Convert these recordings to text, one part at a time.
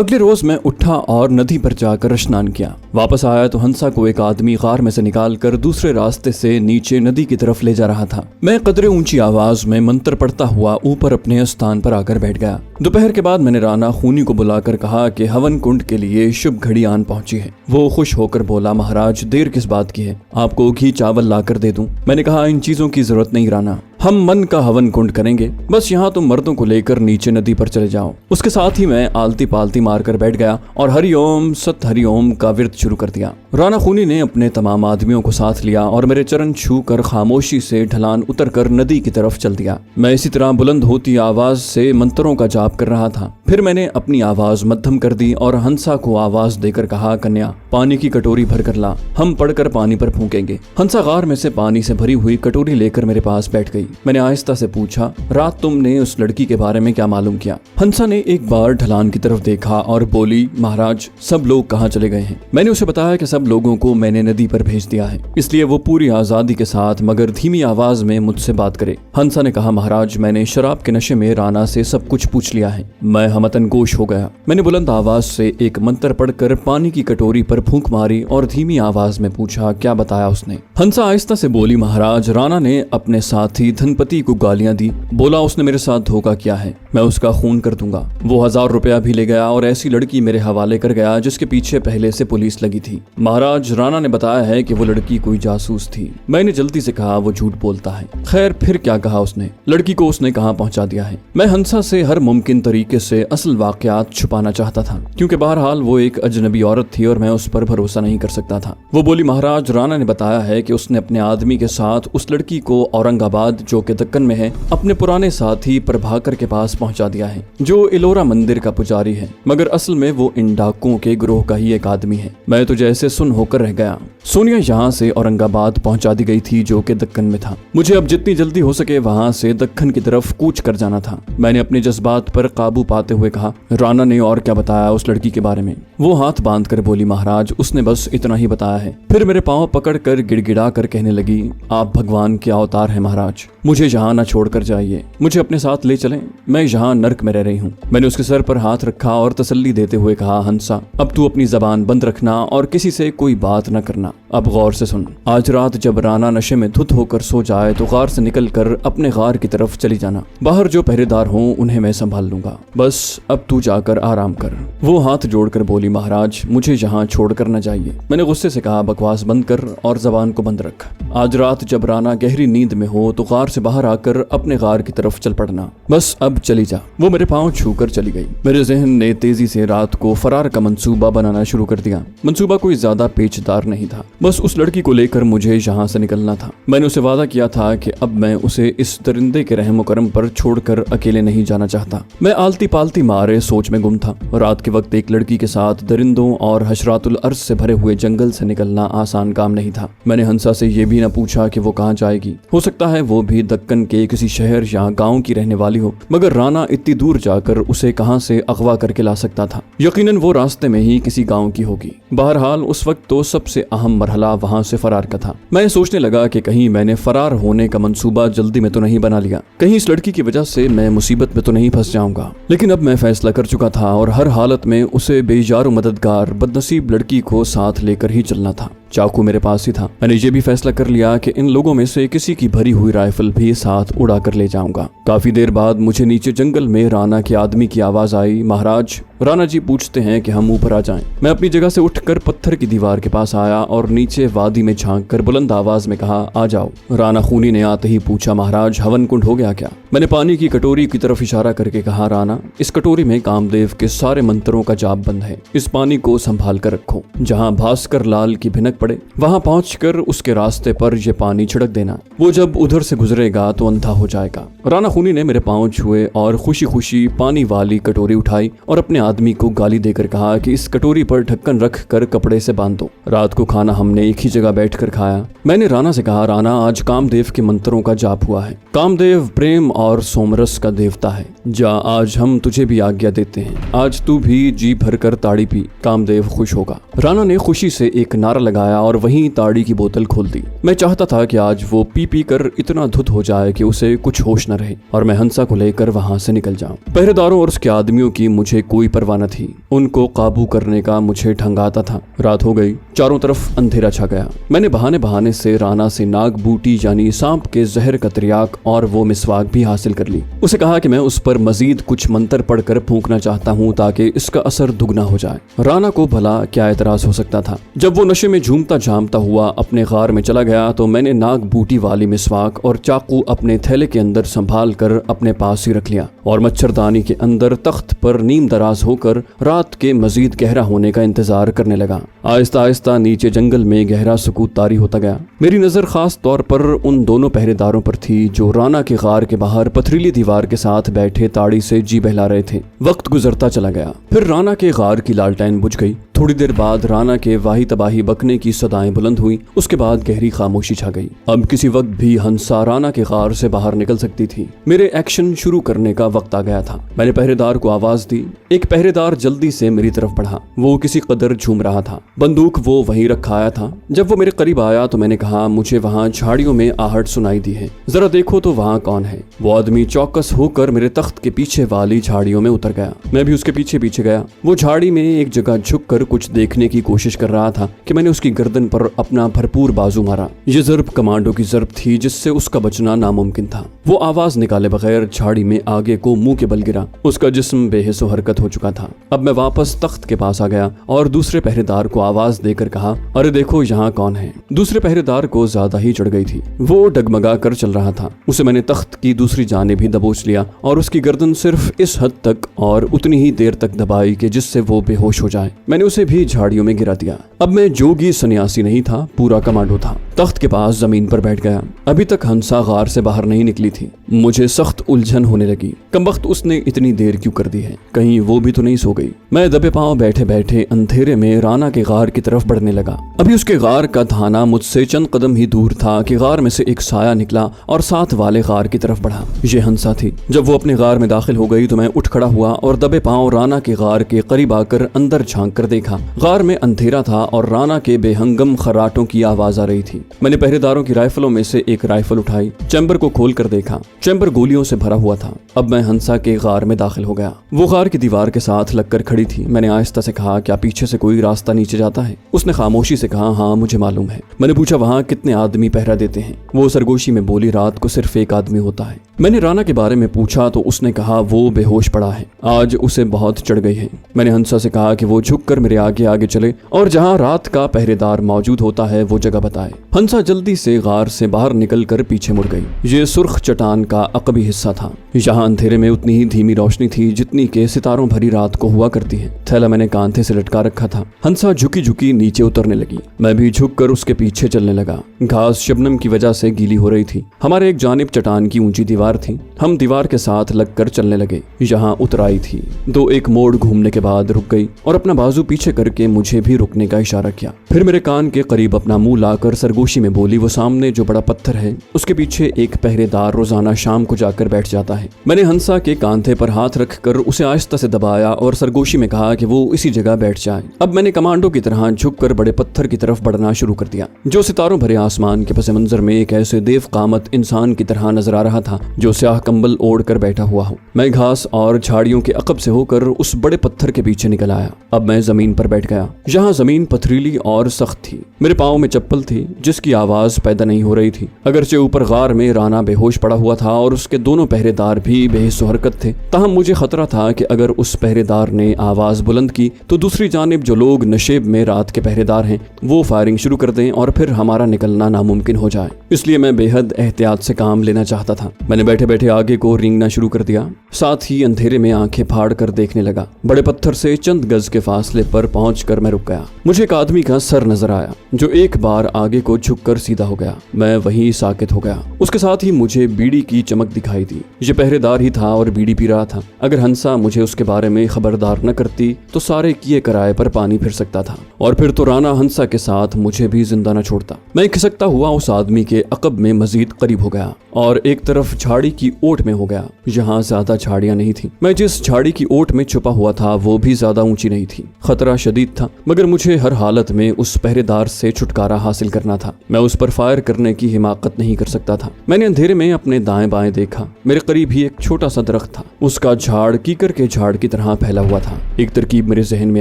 अगले रोज मैं उठा और नदी पर जाकर स्नान किया। वापस आया तो हंसा को एक आदमी गार में से निकाल कर दूसरे रास्ते से नीचे नदी की तरफ ले जा रहा था। मैं कदरे ऊंची आवाज में मंत्र पढ़ता हुआ ऊपर अपने स्थान पर आकर बैठ गया। दोपहर के बाद मैंने राणा खूनी को बुलाकर कहा कि हवन कुंड के लिए शुभ घड़ी आन पहुंची है। वो खुश होकर बोला, महाराज देर किस बात की है, आपको घी चावल लाकर दे दूं। मैंने कहा, इन चीजों की जरूरत नहीं राणा, हम मन का हवन कुंड करेंगे, बस यहाँ तुम मर्दों को लेकर नीचे नदी पर चले जाओ। उसके साथ ही मैं आलती पालती मारकर बैठ गया और हरिओम सत हरिओम का व्रत शुरू कर दिया। राणा खूनी ने अपने तमाम आदमियों को साथ लिया और मेरे चरण छू कर खामोशी से ढलान उतर कर नदी की तरफ चल दिया। मैं इसी तरह बुलंद होती आवाज से मंत्रों का जाप कर रहा था। फिर मैंने अपनी आवाज मध्यम कर दी और हंसा को आवाज देकर कहा, कन्या पानी की कटोरी भर कर ला, हम पढ़कर पानी पर फूकेंगे। हंसा गार में से पानी से भरी हुई कटोरी लेकर मेरे पास बैठ गई। मैंने आहिस्ता से पूछा, रात तुमने उस लड़की के बारे में क्या मालूम किया? हंसा ने एक बार ढलान की तरफ देखा और बोली, महाराज सब लोग कहाँ चले गए हैं? मैंने उसे बताया कि सब लोगों को मैंने नदी पर भेज दिया है, इसलिए वो पूरी आजादी के साथ मगर धीमी आवाज में मुझसे बात करे। हंसा ने कहा, महाराज मैंने शराब के नशे में राणा से सब कुछ पूछ लिया है। मैं हमतन गोश हो गया। मैंने बुलंद आवाज से एक मंत्र पढ़कर पानी की कटोरी पर फूंक मारी और धीमी आवाज में पूछा, क्या बताया उसने? हंसा आहिस्ता से बोली, महाराज राणा ने अपने साथी धनपति को गालियां दी, बोला उसने मेरे साथ धोखा किया है, मैं उसका खून कर दूंगा। वो 1000 रुपया भी ले गया और ऐसी लड़की मेरे हवाले कर गया जिसके पीछे पहले से पुलिस लगी थी। महाराज राणा ने बताया है कि वो लड़की कोई जासूस थी। मैंने जल्दी से कहा, वो झूठ बोलता है। खैर फिर क्या कहा उसने? लड़की को उसने कहाँ पहुंचा दिया है? मैं हंसा से हर मुमकिन तरीके से असल वाकयात छुपाना चाहता था, क्योंकि बहरहाल वो एक अजनबी औरत थी और मैं उस पर भरोसा नहीं कर सकता था। वो बोली, महाराज राणा ने बताया है कि उसने अपने आदमी के साथ उस लड़की को औरंगाबाद जो कि दक्कन में है अपने पुराने साथी प्रभाकर के पास पहुंचा दिया है, जो इलोरा मंदिर का पुजारी है, मगर असल में वो इन डाकुओं के ग्रोह का ही एक आदमी है। मैं तो जैसे सुन होकर रह गया। सोनिया यहाँ से औरंगाबाद पहुंचा दी गई थी जो कि दक्कन में था। मुझे अब जितनी जल्दी हो सके वहां से दक्कन की तरफ कूच कर जाना था। मैंने अपने जज्बात पर काबू पाते हुए कहा, राणा ने और क्या बताया उस लड़की के बारे में? वो हाथ बांध कर बोली, महाराज उसने बस इतना ही बताया है। फिर मेरे पांव पकड़ कर गिड़गिड़ा कर कहने लगी, आप भगवान के अवतार हैं महाराज, मुझे यहाँ न छोड़कर जाइए, मुझे अपने साथ ले चलें, मैं यहाँ नर्क में रह रही हूँ। मैंने उसके सर पर हाथ रखा और तसल्ली देते हुए कहा, हंसा अब तू अपनी जबान बंद रखना और किसी से कोई बात न करना। अब गौर से सुन, आज रात जब राणा नशे में धुत होकर सो जाए तो गार से निकल कर अपने गार की तरफ चली जाना। बाहर जो पहरेदार हों उन्हें मैं संभाल लूंगा, बस अब तू जाकर आराम कर। वो हाथ जोड़कर बोली, महाराज मुझे यहाँ छोड़कर न जाइए। मैंने गुस्से से कहा, बकवास बंद कर और जबान को बंद रख। आज रात जब राणा गहरी नींद में हो तो गार से बाहर आकर अपने गार की तरफ चल पड़ना, बस अब चली जा। वो मेरे पांव छूकर चली गई। मेरे जहन ने तेजी से रात को फरार का मंसूबा बनाना शुरू कर दिया। मंसूबा कोई ज्यादा पेचदार नहीं था, बस उस लड़की को लेकर मुझे यहाँ से निकलना था। मैंने उसे वादा किया था कि अब मैं उसे इस दरिंदे के रहम करम पर छोड़कर अकेले नहीं जाना चाहता। मैं आलती पालती मारे सोच में गुम था। रात के वक्त एक लड़की के साथ दरिंदों और हशरातुल अर्ज से भरे हुए जंगल से निकलना आसान काम नहीं था। मैंने हंसा से ये भी न पूछा कि वो कहाँ जाएगी। हो सकता है वो भी दक्कन के किसी शहर या गाँव की रहने वाली हो, मगर राणा इतनी दूर जाकर उसे कहां से अगवा करके ला सकता था? यकीनन वो रास्ते में ही किसी गांव की होगी। बहरहाल उस वक्त तो सबसे अहम मरहला वहां से फरार का था। मैं सोचने लगा कि कहीं मैंने फरार होने का मंसूबा जल्दी में तो नहीं बना लिया, कहीं इस लड़की की वजह से मैं मुसीबत में तो नहीं फंस जाऊंगा। लेकिन अब मैं फैसला कर चुका था और हर हालत में उसे बेजारो मददगार बदनसीब लड़की को साथ लेकर ही चलना था। चाकू मेरे पास ही था। मैंने ये भी फैसला कर लिया कि इन लोगों में से किसी की भरी हुई राइफल भी साथ उड़ा कर ले जाऊंगा। काफी देर बाद मुझे नीचे जंगल में राणा के आदमी की आवाज आई, महाराज राणा जी पूछते हैं कि हम ऊपर आ जाएं। मैं अपनी जगह से उठकर पत्थर की दीवार के पास आया और नीचे वादी में झांक कर बुलंद आवाज में कहा, आ जाओ। राणा खूनी ने आते ही पूछा, महाराज हवन कुंड हो गया क्या? मैंने पानी की कटोरी की तरफ इशारा करके कहा, राणा इस कटोरी में कामदेव के सारे मंत्रों का जाप बंद है, इस पानी को संभाल कर रखो। जहाँ भास्कर लाल की भिनक पड़े वहां पहुंचकर उसके रास्ते पर यह पानी छिड़क देना, वो जब उधर से गुजरेगा तो अंधा हो जाएगा। राणा खूनी ने मेरे पांव छुए और खुशी खुशी पानी वाली कटोरी उठाई और अपने आदमी को गाली देकर कहा कि इस कटोरी पर ढक्कन रख कर कपड़े से बांध दो। रात को खाना हमने एक ही जगह बैठकर खाया। मैंने राणा से कहा, राणा आज कामदेव के मंत्रों का जाप हुआ है। कामदेव प्रेम और सोमरस का देवता है। जा, आज हम तुझे भी आज्ञा देते हैं, आज तू भी जी भर कर ताड़ी पी, कामदेव खुश होगा। राणा ने खुशी से एक नारा लगाया और वहीं ताड़ी की बोतल खोल दी। मैं चाहता था कि आज वो पी पी कर इतना धुत हो जाए कि उसे कुछ होश न रहे और मैं हंसा को लेकर वहां से निकल जाऊं। पहरेदारों और उसके आदमियों की मुझे कोई परवाह न थी, उनको काबू करने का मुझे ढंग आता था। रात हो गई, चारों तरफ अंधेरा छा गया। मैंने बहाने बहाने से राणा से नाग बूटी यानी सांप के जहर का त्रियाक और वो मिसवाक भी हासिल कर ली। उसे कहा कि मैं उस पर मजीद कुछ मंत्र पढ़कर फूंकना चाहता हूँ ताकि इसका असर दुगना हो जाए। राणा को भला क्या एतराज हो सकता था। जब वो नशे में झूमता झामता हुआ अपने गार में चला गया तो मैंने नाग बूटी वाली मिसवाक और चाकू अपने थैले के अंदर संभाल कर अपने पास ही रख लिया और मच्छरदानी के अंदर तख्त पर नीम दराज होकर रात के मजीद गहरा होने का इंतजार करने लगा। आहिस्ता आहिस्ता नीचे जंगल में गहरा सुकूत तारी होता गया। मेरी नजर खास तौर पर उन दोनों पहरेदारों पर थी जो राणा के गार के बाहर पथरीली दीवार के साथ बैठे ताड़ी से जी बहला रहे थे। वक्त गुजरता चला गया, फिर राणा के गार की लालटेन बुझ गई। थोड़ी देर बाद राणा के वाही तबाही बकने की सदाएं बुलंद हुई। उसके बाद गहरी खामोशी छा गई। अब किसी वक्त भी हंसा राणा के गार से बाहर निकल सकती थी। मेरे एक्शन शुरू करने का वक्त आ गया था। मैंने पहरेदार को आवाज दी। एक पहरेदार जल्दी से मेरी तरफ बढ़ा। वो किसी कदर झूम रहा था। बंदूक वो वहीं रखा आया था। जब वो मेरे करीब आया तो मैंने कहा, मुझे वहाँ झाड़ियों में आहट सुनाई दी है, जरा देखो तो वहाँ कौन है। वो आदमी चौकस होकर मेरे तख्त के पीछे वाली झाड़ियों में उतर गया। मैं भी उसके पीछे पीछे गया। वो झाड़ी में एक जगह झुककर कुछ देखने की कोशिश कर रहा था कि मैंने उसकी गर्दन पर अपना भरपूर बाजू मारा। ये ज़र्ब कमांडो की ज़र्ब थी जिससे उसका बचना नामुमकिन था। वो आवाज निकाले बगैर झाड़ी में आगे को मुंह के बल गिरा। उसका जिस्म बेहिस हरकत हो चुका था। अब मैं वापस तख्त के पास आ गया और दूसरे पहरेदार को आवाज देकर कहा, अरे देखो यहाँ कौन है। दूसरे पहरेदार को ज्यादा ही चढ़ गई थी। वो डगमगा कर चल रहा था। उसे मैंने तख्त की दूसरी जानिब भी दबोच लिया और उसकी गर्दन सिर्फ इस हद तक और उतनी ही देर तक दबाई कि जिससे वो बेहोश हो जाए। मैंने उसे भी झाड़ियों में गिरा दिया। अब मैं जोगी सन्यासी नहीं था, पूरा कमांडो था। तख्त के पास जमीन पर बैठ गया। अभी तक हंसा गार से बाहर नहीं निकली थी। मुझे सख्त उलझन होने लगी। कमबख्त उसने इतनी देर क्यों कर दी है, कहीं वो भी तो नहीं सो गई। मैं दबे पांव बैठे बैठे अंधेरे में राणा के गार की तरफ बढ़ने लगा। अभी उसके गार का थाना मुझसे चंद कदम ही दूर था कि गार में से एक साया निकला और साथ वाले गार की तरफ बढ़ा। ये हंसा थी। जब वो अपने गार में दाखिल हो गई तो मैं उठ खड़ा हुआ और दबे पांव राणा के गार के करीब आकर अंदर झांक कर देखा। गार में अंधेरा था और राणा के बेहंगम खर्राटों की आवाज आ रही थी। मैंने पहरेदारों की राइफलों में से एक राइफल उठाई, चैम्बर को खोल कर देखा। चैम्बर गोलियों से भरा हुआ था। अब मैं हंसा के गार में दाखिल हो गया। वो गार की दीवार के साथ लगकर खड़ी थी। मैंने आहिस्ता से कहा, क्या पीछे से कोई रास्ता नीचे जाता है? उसने खामोशी से कहा, हाँ मुझे मालूम है। मैंने पूछा, वहाँ कितने आदमी पहरा देते हैं? वो सरगोशी में बोली, रात को सिर्फ एक आदमी होता है। मैंने राणा के बारे में पूछा तो उसने कहा, वो बेहोश पड़ा है, आज उसे बहुत चढ़ गई है। मैंने हंसा से कहा कि वो झुककर मेरे आगे आगे चले और जहाँ रात का पहरेदार मौजूद होता है वो जगह बताए। हंसा जल्दी से गार से बाहर निकल कर पीछे मुड़ गई। ये सुर्ख चट्टान का अकबी हिस्सा था। यहाँ अंधेरे में उतनी ही धीमी रोशनी थी जितनी के सितारों भरी रात को हुआ करती है। थैला मैंने कांधे से लटका रखा था। हंसा झुकी झुकी नीचे उतरने लगी। मैं भी झुककर उसके पीछे चलने लगा। घास शबनम की वजह से गीली हो रही थी। हमारे एक जानिब चट्टान की ऊंची दीवार थी। हम दीवार के साथ लगकर चलने लगे। यहाँ उतराई थी। दो एक मोड़ घूमने के बाद रुक गई और अपना बाजू पीछे करके मुझे भी रुकने का इशारा किया। फिर मेरे कान के करीब अपना मुंह लाकर सरगोशी में बोली, वो सामने जो बड़ा पत्थर है उसके पीछे एक पहरेदार रोजाना शाम को जाकर बैठ जाता है। मैंने हंसा के कांधे पर हाथ रखकर उसे आहिस्ता से दबाया और सरगोशी में कहा कि वो इसी जगह बैठ जाए। अब मैंने कमांडो की तरह झुककर बड़े पत्थर की तरफ बढ़ना शुरू कर दिया जो सितारों भरे आसमान के पस मंजर में एक ऐसे देव कामत इंसान की तरह नजर आ रहा था जो स्याह कंबल ओढ़ कर बैठा हुआ हो। मैं घास और झाड़ियों के अकब से होकर उस बड़े पत्थर के पीछे निकल आया। अब मैं जमीन पर बैठ गया। यहाँ जमीन पथरीली और सख्त थी। मेरे पाँव में चप्पल थी जिसकी आवाज पैदा नहीं हो रही थी। अगरचे ऊपर गार में राणा बेहोश पड़ा हुआ था और उसके दोनों पहरेदार भी बेहिस हरकत थे। ताहम मुझे खतरा था कि अगर उस पहरेदार ने आवाज बुलंद की तो दूसरी जानिब जो लोग नशेब में रात के पहरेदार हैं वो फायरिंग शुरू कर दें और फिर हमारा निकलना नामुमकिन हो जाए। इसलिए मैं बेहद एहतियात से काम लेना चाहता था। मैंने बैठे बैठे आगे को रेंगना शुरू कर दिया। साथ ही अंधेरे में आंखें फाड़ कर देखने लगा। बड़े पत्थर से चंद गज के फासले पर पहुंचकर मैं रुक गया। मुझे एक आदमी का सर नजर आया जो एक बार आगे को झुककर सीधा हो गया। मैं वहीं साकित हो गया। उसके साथ ही मुझे बीड़ी की चमक दिखाई दी। ये पहरेदार ही था और बीड़ी पी रहा था। अगर हंसा मुझे उसके बारे में खबरदार न करती तो सारे किए कराए पर पानी फिर सकता था और फिर तो राणा हंसा के साथ मुझे भी जिंदा न छोड़ता। मैं खिसकता हुआ उस आदमी के अकब में मजीद करीब हो गया। और एक तरफ झाड़ी की ओट में हो गया। यहाँ ज्यादा झाड़ियां नहीं थी। मैं जिस झाड़ी की ओट में छुपा हुआ था वो भी ज्यादा ऊंची नहीं थी। खतरा शदीद था, मगर मुझे हर हालत में उस पहरेदार से छुटकारा हासिल करना था। मैं उस पर फायर करने की हिमाकत नहीं कर सकता था। मैंने अंधेरे में अपने दाएं बाएं देखा। मेरे करीब ही एक छोटा सा दरख्त था। उसका झाड़ कीकर के झाड़ की तरह फैला हुआ था। एक तरकीब मेरे जहन में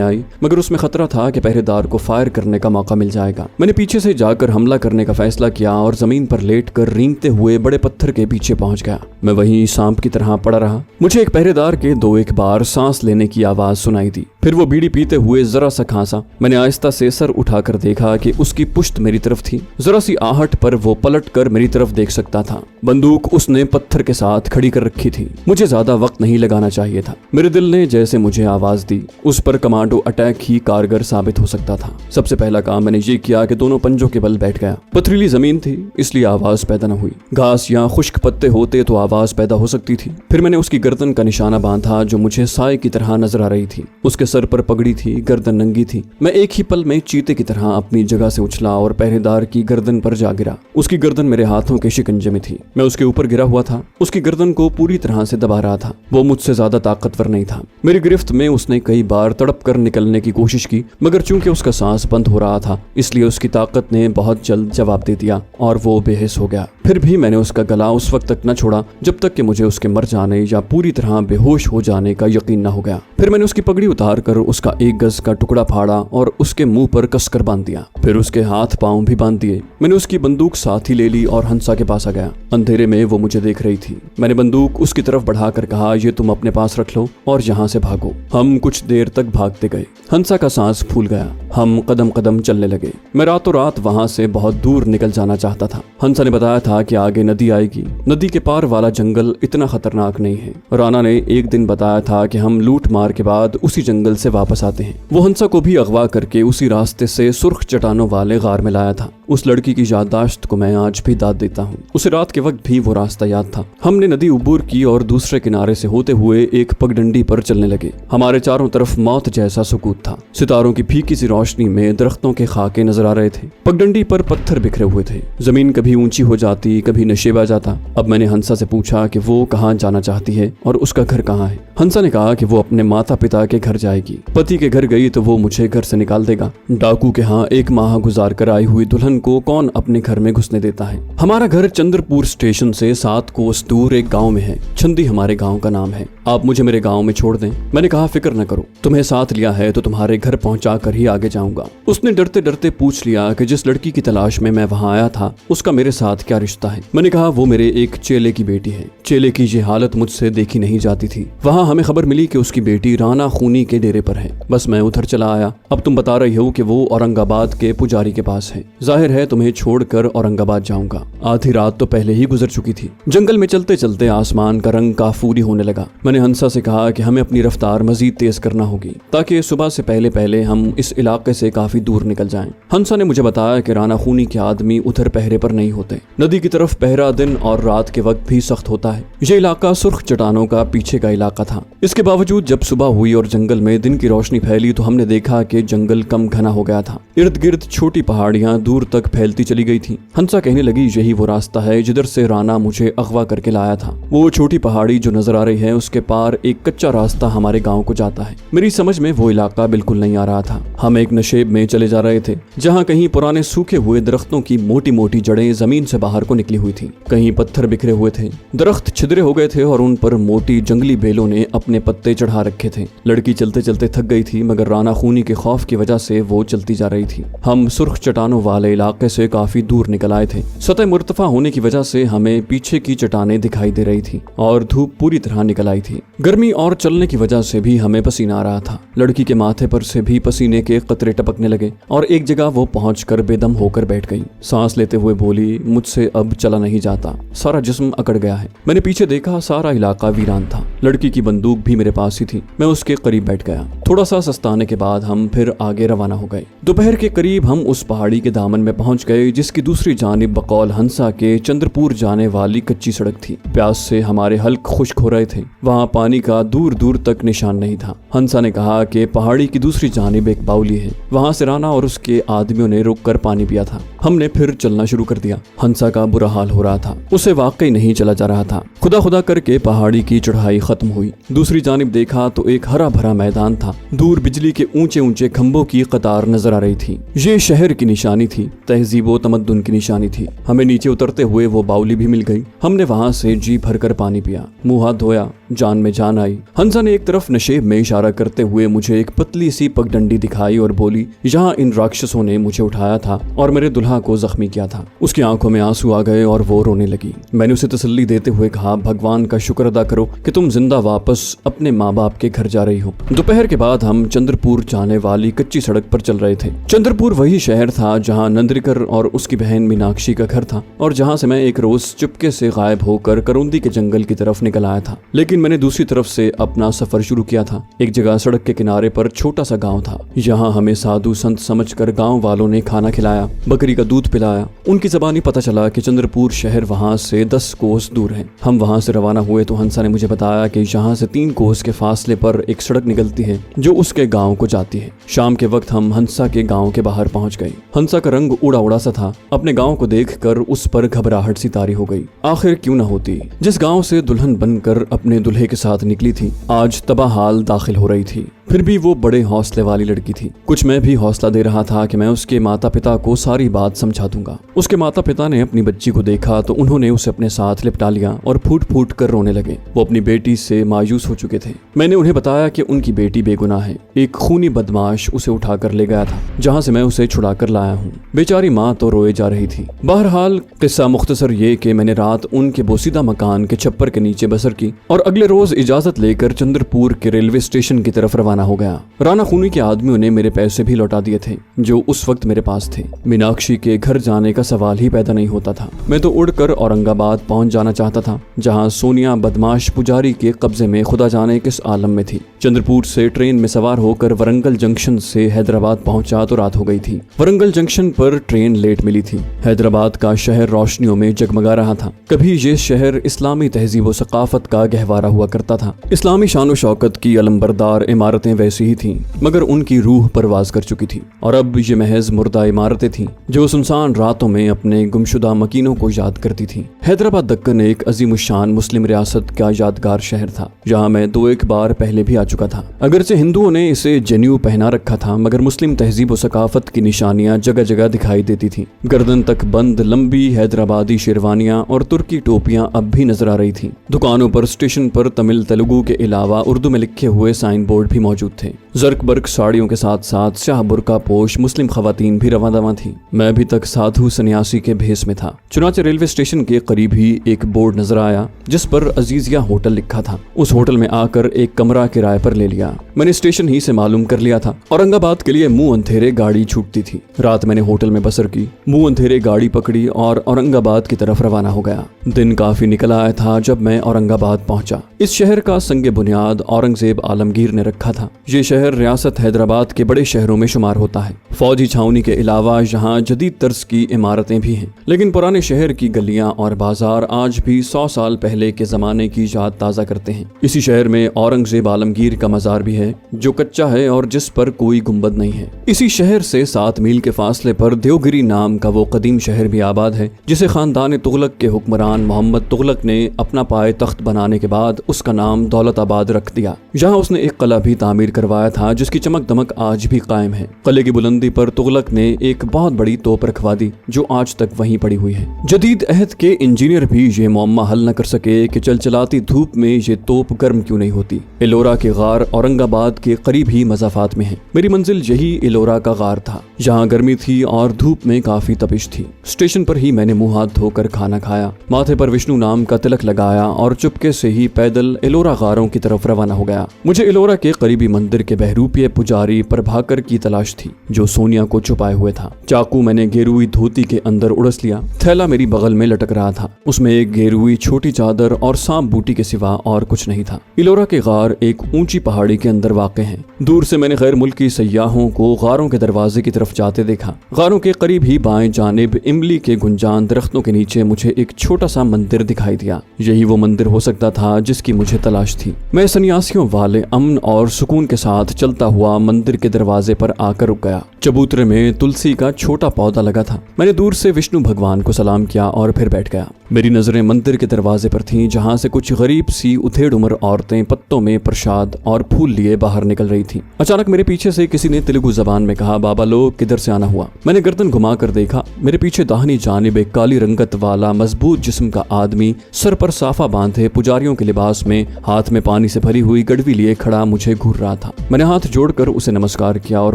आई, मगर उसमें खतरा था कि पहरेदार को फायर करने का मौका मिल जाएगा। मैंने पीछे से जाकर हमला करने का फैसला किया और जमीन पर लेटकर रेंगते हुए बड़े पत्थर के पीछे पहुंच गया। मैं वहीं सांप की तरह पड़ा रहा। मुझे एक पहरेदार के दो एक बार सांस लेने की आवाज सुनाई दी। फिर वो बीड़ी पीते हुए जरा सा खांसा। मैंने आहिस्ता से सर उठाकर देखा कि उसकी पुश्त मेरी तरफ थी। जरा सी आहट पर वो पलट कर मेरी तरफ देख सकता था। बंदूक उसने पत्थर के साथ खड़ी कर रखी थी। मुझे ज्यादा वक्त नहीं लगाना चाहिए था। मेरे दिल ने जैसे मुझे आवाज दी, उस पर कमांडो अटैक ही कारगर साबित हो सकता था। सबसे पहला काम मैंने ये किया कि दोनों पंजों के बल बैठ गया। पथरीली जमीन थी, इसलिए आवाज पैदा न हुई। घास या खुश्क पत्ते होते तो आवाज पैदा हो सकती थी। फिर मैंने उसकी गर्दन का निशाना बांधा जो मुझे साए की तरह नजर आ रही थी। उसके सर पर पगड़ी थी, गर्दन नंगी थी। मैं एक ही पल में चीते की तरह अपनी जगह से उछला और पहरेदार की गर्दन पर जा गिरा। उसकी गर्दन मेरे हाथों के शिकंजे में थी। मैं उसके ऊपर गिरा हुआ था, उसकी गर्दन को पूरी तरह से दबा रहा था। वो मुझसे ज्यादा ताकतवर नहीं था। मेरी गिरफ्त में उसने कई बार तड़प कर निकलने की कोशिश की, मगर चूंकि उसका सांस बंद हो रहा था, इसलिए उसकी ताकत ने बहुत जल्द जवाब दे दिया और वो बेहोश हो गया। फिर भी मैंने उसका गला उस वक्त तक न छोड़ा जब तक कि मुझे उसके मर जाने या पूरी तरह बेहोश हो जाने का यकीन न हो गया। फिर मैंने उसकी पगड़ी उतार कर उसका एक गज का टुकड़ा फाड़ा और उसके मुंह पर कसकर बांध दिया। फिर उसके हाथ पांव भी बांध दिए। मैंने उसकी बंदूक साथ ही ले ली और हंसा के पास आ गया। अंधेरे में वो मुझे देख रही थी। मैंने बंदूक उसकी तरफ बढ़ाकर कहा, ये तुम अपने पास रख लो और यहाँ से भागो। हम कुछ देर तक भागते गए। हंसा का सांस फूल गया। हम कदम कदम चलने लगे। मैं रातों रात वहां से बहुत दूर निकल जाना चाहता था। हंसा ने बताया था कि आगे नदी आएगी। नदी के पार वाला जंगल इतना खतरनाक नहीं है। राना ने एक दिन बताया था कि हम लूट मार के बाद उसी जंगल से वापस आते हैं। वो हंसा को भी अगवा करके उसी रास्ते से सुर्ख चट्टानों वाले गार में लाया था। उस लड़की की याददाश्त को मैं आज भी दाद देता हूँ। उसे रात के वक्त भी वो रास्ता याद था। हमने नदी उबूर की और दूसरे किनारे से होते हुए एक पगडंडी पर चलने लगे। हमारे चारों तरफ मौत जैसा सुकूत था। सितारों की फीकी सी रोशनी में दरख्तों के खाके नजर आ रहे थे। पगडंडी पर पत्थर बिखरे हुए थे। जमीन कभी ऊंची हो जाती, कभी नशेबा जाता। अब मैंने हंसा से पूछा कि वो कहाँ जाना चाहती है और उसका घर कहाँ है। हंसा ने कहा कि वो अपने माता पिता के घर जाएगी। पति के घर गई तो वो मुझे घर से निकाल देगा। डाकू के यहाँ एक माह गुजार कर आई हुई दुल्हन को कौन अपने घर में घुसने देता है। हमारा घर चंद्रपुर स्टेशन से 7 कोस दूर एक गांव में है। छंदी हमारे गांव का नाम है। आप मुझे मेरे गांव में छोड़ दें। मैंने कहा, फिक्र न करो, तुम्हें साथ लिया है तो तुम्हारे घर पहुंचा कर ही आगे जाऊंगा। उसने डरते डरते पूछ लिया कि जिस लड़की की तलाश में मैं वहां आया था उसका मेरे साथ क्या रिश्ता है। मैंने कहा, वो मेरे एक चेले की बेटी है। चेले की ये हालत मुझसे देखी नहीं जाती थी। वहां हमें खबर मिली कि उसकी बेटी राना खूनी के डेरे पर है। बस मैं उधर चला आया। अब तुम बता रही हो कि वो औरंगाबाद के पुजारी के पास है। जाहिर है तुम्हें छोड़कर औरंगाबाद जाऊंगा। आधी रात तो पहले ही गुजर चुकी थी। जंगल में चलते चलते आसमान का रंग काफूरी होने लगा। मैंने हंसा से कहा कि हमें अपनी रफ्तार मजीद तेज करना होगी ताकि सुबह से पहले पहले हम इस इलाके से काफी दूर निकल जाएं। हंसा ने मुझे बताया कि राना खूनी के आदमी उधर पहरे पर नहीं होते। नदी की तरफ पहरा दिन और रात के वक्त भी सख्त होता है। ये इलाका सुर्ख चट्टानों का पीछे का इलाका था। इसके बावजूद जब सुबह हुई और जंगल में दिन की रोशनी फैली तो हमने देखा कि जंगल कम घना हो गया था। इर्द गिर्द छोटी पहाड़ियां दूर तक फैलती चली गई थी। हंसा कहने लगी, यही वो रास्ता है जिधर से राना मुझे अगवा करके लाया था। वो छोटी पहाड़ी जो नजर आ रही है उसके पार एक कच्चा रास्ता हमारे गांव को जाता है। मेरी समझ में वो इलाका बिल्कुल नहीं आ रहा था। हम एक नशेब में चले जा रहे थे जहाँ कहीं पुराने सूखे हुए दरख्तों की मोटी मोटी जड़ें जमीन से बाहर को निकली हुई थी। कहीं पत्थर बिखरे हुए थे। दरख्त छिद्रे हो गए थे और उन पर मोटी जंगली बेलों ने अपने पत्ते चढ़ा रखे थे। लड़की चलते चलते थक गई थी मगर राना खूनी के खौफ की वजह से वो चलती जा रही थी। हम सुर्ख चट्टानों वाले इलाके से काफी दूर निकल आए थे। सतह मुर्तफा होने की वजह से हमें पीछे की चट्टानें दिखाई दे रही थी और धूप पूरी तरह निकल आई थी। गर्मी और चलने की वजह से भी हमें पसीना आ रहा था। लड़की के माथे पर से भी पसीने के कतरे टपकने लगे और एक जगह वो पहुंचकर बेदम होकर बैठ गई। सांस लेते हुए बोली, मुझसे अब चला नहीं जाता, सारा जिस्म अकड़ गया है। मैंने पीछे देखा, सारा इलाका वीरान था। लड़की की बंदूक भी मेरे पास ही थी। मैं उसके करीब बैठ गया। थोड़ा सा सस्ताने के बाद हम फिर आगे रवाना हो गए। दोपहर के करीब हम उस पहाड़ी के दामन में पहुंच गए जिसकी दूसरी जानिब बकौल हंसा के चंद्रपुर जाने वाली कच्ची सड़क थी। प्यास से हमारे हल्क खुश्क हो रहे थे। वहाँ पानी का दूर दूर तक निशान नहीं था। हंसा ने कहा कि पहाड़ी की दूसरी जानिब एक बाउली है, वहाँ से राना और उसके आदमियों ने रुक कर पानी पिया था। हमने फिर चलना शुरू कर दिया। हंसा का बुरा हाल हो रहा था, उसे वाकई नहीं चला जा रहा था। खुदा खुदा करके पहाड़ी की चढ़ाई खत्म हुई। दूसरी जानिब देखा तो एक हरा भरा मैदान था। दूर बिजली के ऊंचे ऊंचे खंभों की कतार नजर आ रही थी। ये शहर की निशानी थी, तहजीब व तमद्दुन की निशानी थी। हमें नीचे उतरते हुए वो बाउली भी मिल गई। हमने वहां से जी भरकर पानी पिया, मुंह हाथ धोया, जान में जान आई। हंसा ने एक तरफ नशेब में इशारा करते हुए मुझे एक पतली सी पगडंडी दिखाई और बोली, यहाँ इन राक्षसों ने मुझे उठाया था और मेरे दुल्हा को जख्मी किया था। उसकी आंखों में आंसू आ गए और वो रोने लगी। मैंने उसे तसल्ली देते हुए कहा, भगवान का शुक्र अदा करो कि तुम जिंदा वापस अपने माँ बाप के घर जा रही हो। दोपहर के बाद हम चंद्रपुर जाने वाली कच्ची सड़क पर चल रहे थे। चंद्रपुर वही शहर था जहाँ नंद्रिकर और उसकी बहन मीनाक्षी का घर था और जहाँ से मैं एक रोज चुपके से गायब होकर करुंदी के जंगल की तरफ निकल आया था। लेकिन मैंने दूसरी तरफ से अपना सफर शुरू किया था। एक जगह सड़क के किनारे पर छोटा सा गांव था। यहाँ हमें साधु संत समझकर गांव वालों ने खाना खिलाया, बकरी का दूध पिलाया। उनकी ज़बानी पता चला कि चंद्रपुर शहर वहाँ से 10 कोस दूर है। हम वहाँ से रवाना हुए तो हंसा ने मुझे बताया कि यहाँ से 3 कोस के फासले पर एक सड़क निकलती है जो उसके गांव को जाती है। शाम के वक्त हम हंसा के गांव के बाहर पहुंच गए। हंसा का रंग उड़ा उड़ा सा था। अपने गांव को देखकर उस पर घबराहट सी तारी हो गई। आखिर क्यों न होती। जिस गांव से दुल्हन बनकर अपने दूल्हे के साथ निकली थी, आज तबाह हाल दाखिल हो रही थी। फिर भी वो बड़े हौसले वाली लड़की थी। कुछ मैं भी हौसला दे रहा था कि मैं उसके माता पिता को सारी बात समझा दूंगा। उसके माता पिता ने अपनी बच्ची को देखा तो उन्होंने उसे अपने साथ लिपटा लिया और फूट फूट कर रोने लगे। वो अपनी बेटी से मायूस हो चुके थे। मैंने उन्हें बताया कि उनकी बेटी बेगुनाह है। एक खूनी बदमाश उसे उठाकर ले गया था, जहाँ से मैं उसे छुड़ा कर लाया हूँ। बेचारी माँ तो रोए जा रही थी। बहरहाल किस्सा मुख्तसर ये कि मैंने रात उनके बोसीदा मकान के छप्पर के नीचे बसर की और अगले रोज इजाजत लेकर चंद्रपुर के रेलवे स्टेशन की तरफ रवाना हो गया। राना खूनी के आदमियों ने मेरे पैसे भी लौटा दिए थे जो उस वक्त मेरे पास थे। मीनाक्षी के घर जाने का सवाल ही पैदा नहीं होता था। मैं तो उड़कर औरंगाबाद पहुंच जाना चाहता था, जहां सोनिया बदमाश पुजारी के कब्जे में खुदा जाने किस आलम में थी। चंद्रपुर से ट्रेन में सवार होकर वरंगल जंक्शन से हैदराबाद पहुंचा तो रात हो गई थी। वरंगल जंक्शन पर ट्रेन लेट मिली थी। हैदराबाद का शहर रोशनियों में जगमगा रहा था। कभी ये शहर इस्लामी तहजीब व सकाफत का गहवारा हुआ करता था। इस्लामी शान व शौकत की अलंबरदार इमारतें वैसी ही थीं, मगर उनकी रूह परवाज कर चुकी थी और अब ये महज मुर्दा इमारतें थीं जो सुनसान रातों में अपने गुमशुदा मकीनों को याद करती थीं। हैदराबाद दक्कन एक अजीमुशान मुस्लिम रियासत का यादगार शहर था, जहाँ मैं 2-1 बार पहले भी आ चुका था। अगरचे हिंदुओं ने इसे जनेऊ पहना रखा था, मगर मुस्लिम तहजीब व सकाफत की निशानियां जगह जगह दिखाई देती थीं। गर्दन तक बंद लंबी हैदराबादी शेरवानियां और तुर्की टोपियां अब भी नजर आ रही थीं। दुकानों पर, स्टेशन पर तमिल तेलुगु के अलावा उर्दू में लिखे हुए साइन बोर्ड भी मौजूद थे। जर्क बर्क साड़ियों के साथ साथ शाह बुरका पोश मुस्लिम खवातीन भी रवां दवां थीं। मैं अभी तक साधु सन्यासी के भेस में था। चुनाचे रेलवे स्टेशन के करीब ही एक बोर्ड नजर आया जिस पर अजीजिया होटल लिखा था। उस होटल में आकर एक कमरा किराए पर ले लिया। मैंने स्टेशन ही से मालूम कर लिया था औरंगाबाद के लिए मुंह अंधेरे गाड़ी छूटती थी। रात मैंने होटल में बसर की, मुंह अंधेरे गाड़ी पकड़ी और औरंगाबाद की तरफ रवाना हो गया। दिन काफी निकल आया था जब मैं औरंगाबाद पहुंचा। इस शहर का संगे बुनियाद औरंगजेब आलमगीर ने रखा था। ये शहर रियासत हैदराबाद के बड़े शहरों में शुमार होता है। फौजी छावनी के अलावा यहाँ जदीद तर्ज की इमारतें भी हैं, लेकिन पुराने शहर की गलियां और बाजार आज भी 100 साल पहले के जमाने की याद ताज़ा करते हैं। इसी शहर में औरंगजेब आलमगीर का मजार भी है जो कच्चा है और जिस पर कोई गुंबद नहीं है। इसी शहर से 7 मील के फासले पर देवगिरी नाम का वो कदीम शहर भी आबाद है जिसे खानदान तुगलक के हुक्मरान मोहम्मद तुगलक ने अपना पाए तख्त बनाने के बाद उसका नाम दौलताबाद रख दिया। यहाँ उसने एक किला भी तामीर करवाया था जिसकी चमक दमक आज भी कायम है। किले की बुलंदी पर तुगलक ने एक बहुत बड़ी तोप रखवा दी जो आज तक वहीं पड़ी हुई है। जदीद अहद के इंजीनियर भी ये मुअम्मा हल न कर सके कि चलचलाती धूप में ये तोप गर्म क्यों नहीं होती। एलोरा के गार औरंगाबाद के करीब ही मज़ाफात में है। मेरी मंजिल यही एलोरा का गार था। यहाँ गर्मी थी और धूप में काफी तपिश थी। स्टेशन पर ही मैंने मुंह हाथ धोकर खाना खाया, माथे पर विष्णु नाम का तिलक लगाया और चुपके से ही पैदल एलोरा गारों की तरफ रवाना हो गया। मुझे एलोरा के करीबी मंदिर के बहरूपीय पुजारी प्रभाकर की तलाश थी जो सोनिया को छुपाए हुए था। चाकू मैंने गेरुई धोती के अंदर उड़स लिया। थैला मेरी बगल में लटक रहा था। उसमें एक गेरुई छोटी चादर और सांप बूटी के सिवा और कुछ नहीं था। इलोरा के गार एक ऊंची पहाड़ी के अंदर वाक़ हैं। दूर से मैंने गैर मुल्की सयाहों को गारों के दरवाजे की तरफ जाते देखा। गारों के करीब ही बाएं जानिब इमली के गुंजान दरख्तों के नीचे मुझे एक छोटा सा मंदिर दिखाई दिया। यही वो मंदिर हो सकता था जिसकी मुझे तलाश थी। मैं सन्यासियों वाले अमन और सुकून के साथ चलता हुआ मंदिर के दरवाजे पर आकर रुक गया। चबूतरे में तुलसी का छोटा पौधा लगा था। मैंने दूर से विष्णु भगवान को सलाम किया और फिर बैठ गया। मेरी नजरें मंदिर के दरवाजे पर थीं, जहां से कुछ गरीब सी उथेड़ उम्र औरतें पत्तों में प्रसाद और फूल लिए बाहर निकल रही थीं। अचानक मेरे पीछे से किसी ने तेलुगु जबान में कहा, बाबा लोग किधर से आना हुआ। मैंने गर्दन घुमा कर देखा। मेरे पीछे दाहिनी जानिब एक काली रंगत वाला मजबूत जिस्म का आदमी सर पर साफा बांधे पुजारियों के लिबास में हाथ में पानी से भरी हुई गड़वी लिए खड़ा मुझे घूर रहा था। मैंने हाथ जोड़कर उसे नमस्कार किया और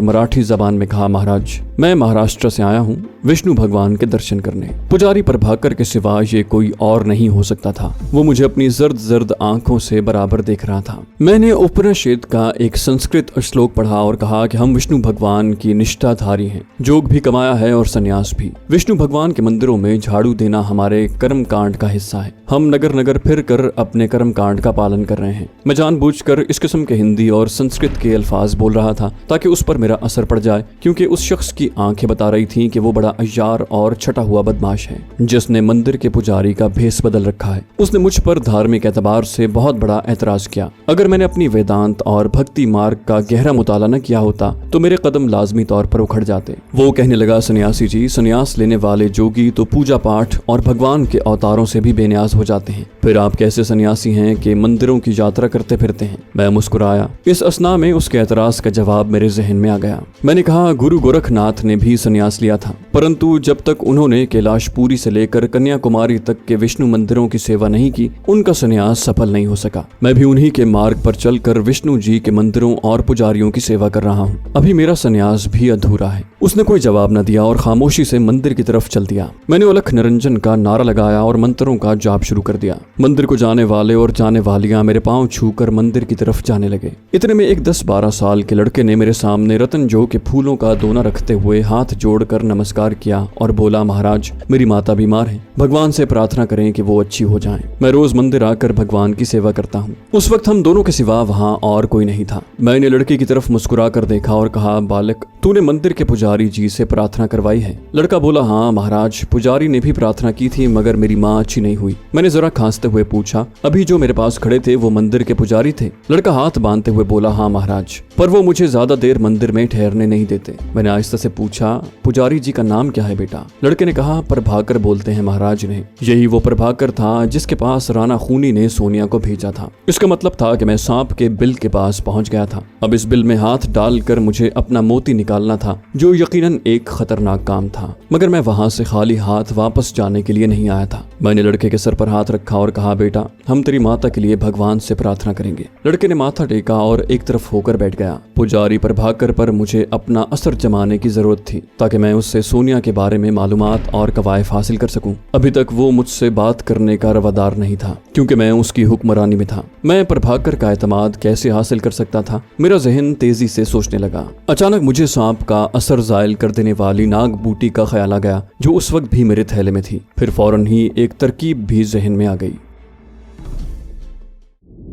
मराठी जबान में कहा, महाराज मैं महाराष्ट्र से आया हूँ विष्णु भगवान के दर्शन करने। पुजारी प्रभाकर के सिवा ये कोई और नहीं हो सकता था। वो मुझे अपनी जर्द जर्द आंखों से बराबर देख रहा था। मैंने उपनिषद का एक संस्कृत श्लोक पढ़ा और कहा कि हम विष्णु भगवान की निष्ठाधारी हैं, जोग भी कमाया है और संन्यास भी। विष्णु भगवान के मंदिरों में झाड़ू देना हमारे कर्म कांड का हिस्सा है। हम नगर नगर फिर कर अपने कर्म कांड का पालन कर रहे हैं। मैं जानबूझकर इस किस्म के हिंदी और संस्कृत के अल्फाज बोल रहा था ताकि उस पर मेरा असर पड़ जाए, क्योंकि उस शख्स की आंखें बता रही थीं कि वो बड़ा अय्यार और छटा हुआ बदमाश है जिसने मंदिर के पुजारी का भेस बदल रखा है। उसने मुझ पर धार्मिक एतबार से बहुत बड़ा एतराज किया। अगर मैंने अपनी वेदांत और भक्ति मार्ग का गहरा मुताला न किया होता तो मेरे कदम लाजमी तौर पर उखड़ जाते। वो कहने लगा, सन्यासी जी, संन्यास लेने वाले जोगी तो पूजा पाठ और भगवान के अवतारों से भी बेनियाज हो जाते हैं, फिर आप कैसे सन्यासी हैं कि मंदिरों की यात्रा करते फिरते हैं। मैं मुस्कुराया। इस असना में उसके एतराज का जवाब मेरे जहन में आ गया। मैंने कहा, गुरु गोरखनाथ ने भी संन्यास लिया था, परंतु जब तक उन्होंने कैलाशपुरी से लेकर कन्याकुमारी तक के विष्णु मंदिरों की सेवा नहीं की, उनका संन्यास सफल नहीं हो सका। मैं भी उन्हीं के मार्ग पर चलकर विष्णु जी के मंदिरों और पुजारियों की सेवा कर रहा हूँ। अभी मेरा संन्यास भी अधूरा है। उसने कोई जवाब न दिया और खामोशी से मंदिर की तरफ चल दिया। मैंने उलख निरंजन का नारा लगाया और मंत्रों का जाप शुरू कर दिया। मंदिर को जाने वाले और जाने वालियां मेरे पांव छूकर मंदिर की तरफ जाने लगे। इतने में एक 10-12 साल के लड़के ने मेरे सामने रतन जो के फूलों का दोना रखते हुए हाथ जोड़कर नमस्कार किया और बोला, महाराज मेरी माता बीमार है, भगवान से प्रार्थना करें कि वो अच्छी हो जाएं। मैं रोज मंदिर आकर भगवान की सेवा करता हूँ। उस वक्त हम दोनों के सिवा वहाँ और कोई नहीं था। मैंने लड़के की तरफ मुस्कुरा कर देखा और कहा, बालक तूने मंदिर के पुजारी जी से प्रार्थना करवाई है? लड़का बोला, हाँ महाराज, पुजारी ने भी प्रार्थना की थी मगर मेरी माँ अच्छी नहीं हुई। मैंने जरा खांसते हुए पूछा, अभी जो मेरे पास खड़े थे वो मंदिर के पुजारी थे? लड़का हाथ बांधते हुए बोला, हाँ महाराज, पर वो मुझे ज्यादा देर मंदिर में ठहरने नहीं देते। मैंने आहिस्ता से पूछा, पुजारी जी का नाम क्या है बेटा? लड़के ने कहा, प्रभाकर बोलते हैं महाराज ने। यही वो प्रभाकर था जिसके पास राणा खूनी ने सोनिया को भेजा था। इसका मतलब था कि मैं सांप के बिल के पास पहुंच गया था। अब इस बिल में हाथ डालकर मुझे अपना मोती निकालना था, जो यकीनन एक खतरनाक काम था, मगर मैं वहां से खाली हाथ वापस जाने के लिए नहीं आया था। मैंने लड़के के सर पर हाथ रखा और कहा, बेटा हम तेरी माता के लिए भगवान से प्रार्थना करेंगे। लड़के ने माथा टेका और एक तरफ होकर बैठ गया। पुजारी प्रभाकर पर मुझे अपना असर जमाने की जरूरत थी ताकि मैं उससे सोनिया के बारे में मालूमात और कवायद हासिल कर सकूं। अभी तक वो मुझसे बात करने का रवादार नहीं था क्योंकि मैं उसकी हुक्मरानी में था। मैं प्रभाकर का एतमाद कैसे हासिल कर सकता था? मेरा जहन तेजी से सोचने लगा। अचानक मुझे सांप का असर जायल कर देने वाली नाग बूटी का ख्याल आ गया जो उस वक्त भी मेरे थैले में थी। फिर फौरन ही एक तरकीब भी जहन में आ गई।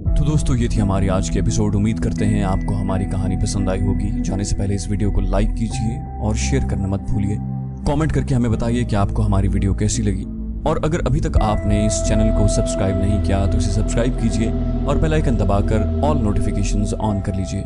तो दोस्तों, ये थी हमारी आज की एपिसोड। उम्मीद करते हैं आपको हमारी कहानी पसंद आई होगी। जाने से पहले इस वीडियो को लाइक कीजिए और शेयर करना मत भूलिए। कमेंट करके हमें बताइए कि आपको हमारी वीडियो कैसी लगी। और अगर अभी तक आपने इस चैनल को सब्सक्राइब नहीं किया तो इसे सब्सक्राइब कीजिए और बेल आइकन दबाकर ऑल नोटिफिकेशंस ऑन कर लीजिए।